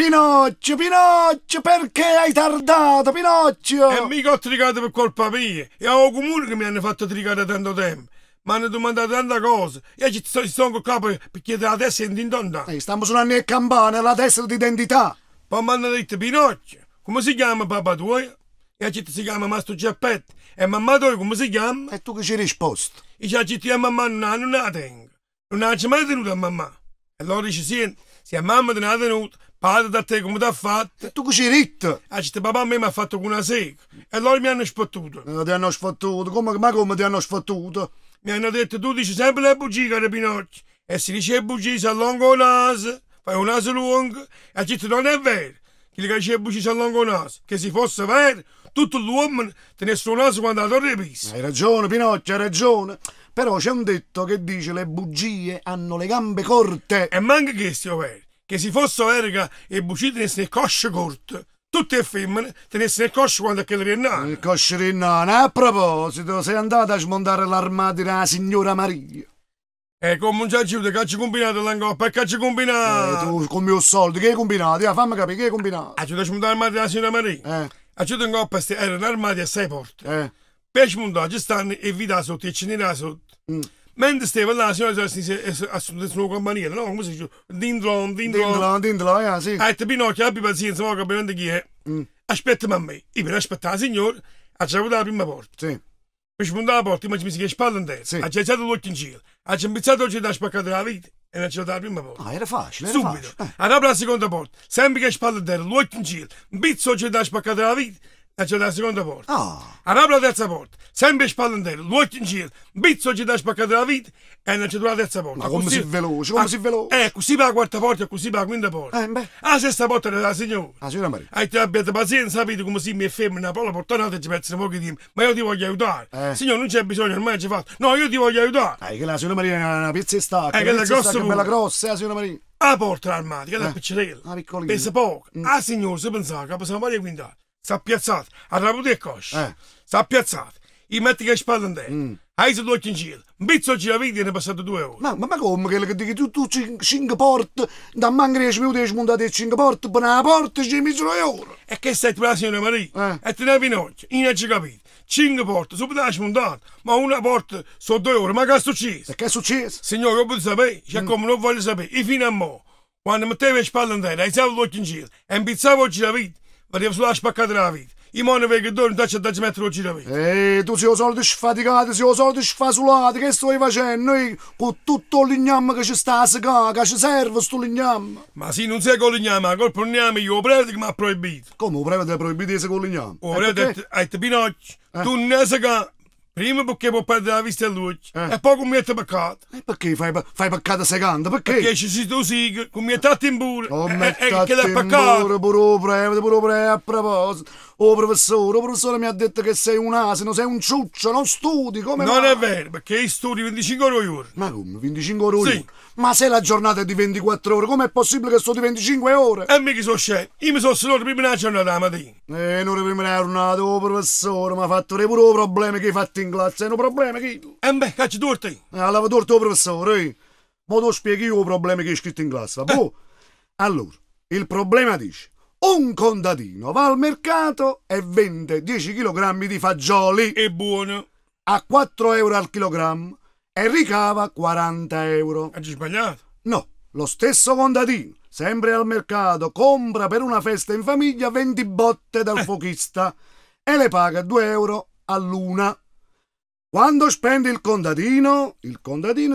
Pinocchio, Pinocchio, perché hai tardato, Pinocchio? E mica ho tricato per colpa mia. E ho comune che mi hanno fatto tricare tanto tempo. Mi hanno domandato tante cose. Io ci sto con capo per chiedere la testa in donna. Stiamo suonando le campane, la testa d'identità. Poi mi hanno detto, Pinocchio, come si chiama papà tuo? E ci si chiama Mastro Giappetto. E mamma tua come si chiama? E tu che ci hai risposto? E ci a mamma non la tengo. Non la mai tenuta a mamma. E allora dice, sì, se a mamma te ne ha tenuta, padre da te come ti ha fatto. E tu che ci hai ritto? E ci papà a me mi ha fatto con una sega. E allora mi hanno sfottuto. Ti hanno sfottuto? Ma come ti hanno sfottuto? Mi hanno detto, tu dici sempre le bugie, caro Pinocchio. E se dice le bugie, si allunga il naso, fai un naso lungo. E ci non è vero. Che le dice le bugie si allunga il naso. Che se fosse vero, tutto l'uomo tenesse un naso quando ha la torre pisa. Hai ragione, Pinocchio, hai ragione. Però c'è un detto che dice le bugie hanno le gambe corte. E manca che sia vero. Che se fosse vero che le bugie tenessero le cosce corte, tutte le femmine tenessero le cosce quando è che le rinnano. Il cosce rinnano. A proposito, sei andata a smontare l'armadio della signora Maria. E come un giaciuto che ha combinato l'angoppa e che ha combinato. Tu con mio soldo, che hai combinato? Fammi capire, che hai combinato? Ha giuto a smontare l'armadio della signora Maria. Ha giuto in coppa era un armadio a 6 porte. Per smontare ci stanno e vita sotto e ce n'era sotto. Mentre stava là, la signora si è assunta una campanella, no? Come si dice? Dindron, sì. Ha detto, Pinocchio, abbi pazienza, ma capire chi è. Aspettami a me. Io per aspettare la signora, ha avuto la prima porta. Sì. Per spuntare la porta, io mi si che spalla in terra. Sì. Ha gettato l'occhio in cielo. Ha impizzato oggi da spaccare la vita e non c'è la prima porta. Era facile, Subito. Ha aperto la seconda porta. Sempre che spalla in terra, l'occhio in cielo. Un pizzo oggi da spaccare la vita. E c'è la seconda porta. Apre la terza porta, sempre spalle in terra, l'occhio in cielo, un pizzo ci dà spaccare la vita e non c'è la terza porta. Ma come si veloce, come si veloce? Così per la quarta porta e così per la quinta porta. La sesta porta era la signora. La signora Maria. Hai abbiate pazienza, sapete come si mi è femmina, poi la portata ci pezzi un po' di tempo, ma io ti voglio aiutare. Signore, non c'è bisogno, ormai ci fatto. No, io ti voglio aiutare. Che la signora Maria è una pizza e stacca. Che la grossa bella grossa, la signora Maria. La porta l'armadio, che è la piccerella. La piccolina. Pesa poco. La signora si pensava che possiamo fare quintale. S'ha piazzato, ha raputo il cosce, s'ha piazzato, gli metti che spalla in terra, hai se l'occhio in cielo, un pizzo oggi la vita e ne è passato 2 ore. Ma come che dici tu 5 porte, da manco 10 minuti hai smontato 5 porte, per una porta ci hai messo 2 ore. E che stai per la signora Maria? E te ne Pinocchio, io non ci capito, 5 porte, subito la smontata, ma una porta sono 2 ore, ma che è successo? E che è successo? Signore, io voglio sapere, cioè come non voglio sapere, e fino a mo', quando mettevi le spalle in terra, hai l'occhio in cielo, e impizzavo oggi la vita, ma sulla spaccata la vita. I moni che dormi, non ci mettere oggi la vita. Tu sei solito sfaticato, sei solito sfasolato, che stai facendo? Noi con tutto l'igname che ci sta a secare, che ci serve sto l'igname. Ma sì, non sei con l'igname, ma col l'igname io, prete che mi ha proibito. Come, lo prete è proibito con l'igname? O prete ha detto, Pinocchio, tu non ne secare. Prima perché può perdere la vista a lui e poi come mette peccato. E perché fai peccato secando? Perché ci si tu sì, come mettati in pure. E che è peccato. Pure a proposito. Oh professore mi ha detto che sei un asino, sei un ciuccio, non studi, come non è vero, perché io studi 25 ore l'ora. Ma come, 25 ore l'ora? Sì. Ma se la giornata è di 24 ore, com'è possibile che studi 25 ore? E mica sono scemo, io mi sono seduto prima della giornata la mattina. Non prima della giornata, oh professore, mi ha fatto pure i problemi che hai fatto in classe, è un problema che... beh, cacci torti. Allora torto, oh professore, ma tu spieghi io i problemi che hai scritto in classe, boh. Allora, il problema dice... Un contadino va al mercato e vende 10 kg di fagioli. È buono. A 4 euro al chilogrammo e ricava 40 euro. Hai sbagliato? No, lo stesso contadino, sempre al mercato, compra per una festa in famiglia 20 botte dal fuochista e le paga 2 euro all'una. Quando spende il contadino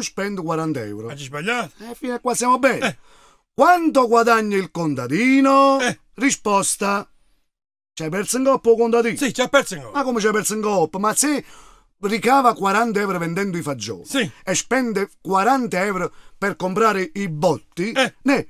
spende 40 euro. Hai sbagliato? Fino a qua siamo bene. Quanto guadagna il contadino? Risposta. C'hai perso in coppa o contadino? Sì, c'ha perso in coppa. Ma come c'hai perso in coppa? Ma se ricava 40 euro vendendo i fagioli e spende 40 euro per comprare i botti,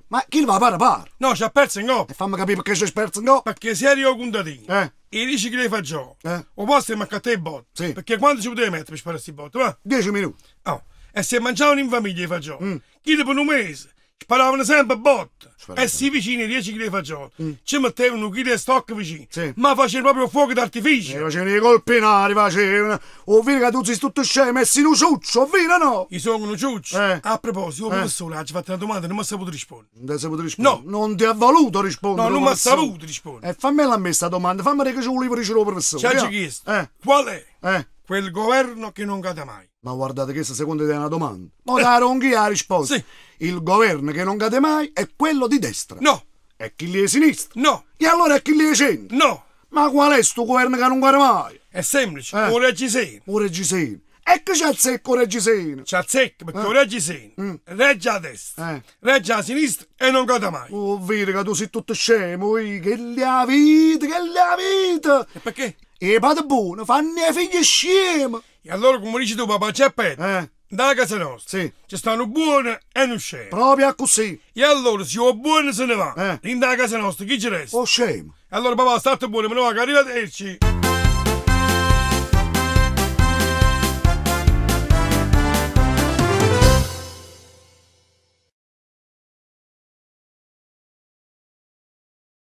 ma chi va a pare? No, c'ha perso in coppa. E fammi capire perché c'hai perso in coppa. Perché se eri io contadino e dici che li fagioli, o posso mangiare i botti. Perché quando ci potevi mettere per sparare questi botti? Va? 10 minuti. Oh. E se mangiavano in famiglia i fagioli, chi dopo un mese Sparavano sempre botte. Sparavano. E si vicini 10 kg di fagioli. Ci mettevano un chilo di stock vicino. Sì. Ma facevano proprio fuoco d'artificio. Facevano i colpinari, facevano. O vedi che tu sei tutto scemo, messi in un ciuccio, o vedi no? I sono ciucci. A proposito, il professore ha fatto una domanda e non mi ha saputo rispondere. Non ti hai saputo rispondere? No. Non ti ha voluto rispondere? No, non mi ha professore. saputo rispondere. Fammela a me sta domanda, fammi che ci volevo ricevere il professore. Ci ha via. chiesto. Qual è? Eh. Quel governo che non cade mai. Ma guardate che secondo te è una domanda. Ma da Ronchi ha risposto. Sì. Il governo che non cade mai è quello di destra. No, E chi lì è sinistra. no, E allora è chi lì è centro. no. Ma qual è sto governo che non cade mai? È semplice. Eh. O Reggiseno. O Reggiseno. E che c'è il secco Reggiseno? C'ha il secco perché o Reggiseno regge a destra, Eh. regge a sinistra e non cade mai. Oh, vedi che tu sei tutto scemo, che la vita, che la vita. E perché? E padre buono, fanno i figli scemi. E allora, come dici tu, papà, c'è Petro. Da casa nostra. Sì. Ci stanno buoni e non scemi. Proprio così. E allora, se io buono se ne va. Eh. In da casa nostra, chi ci resta? Oh scemo. Allora, papà, state buoni, me ne va, che arrivederci.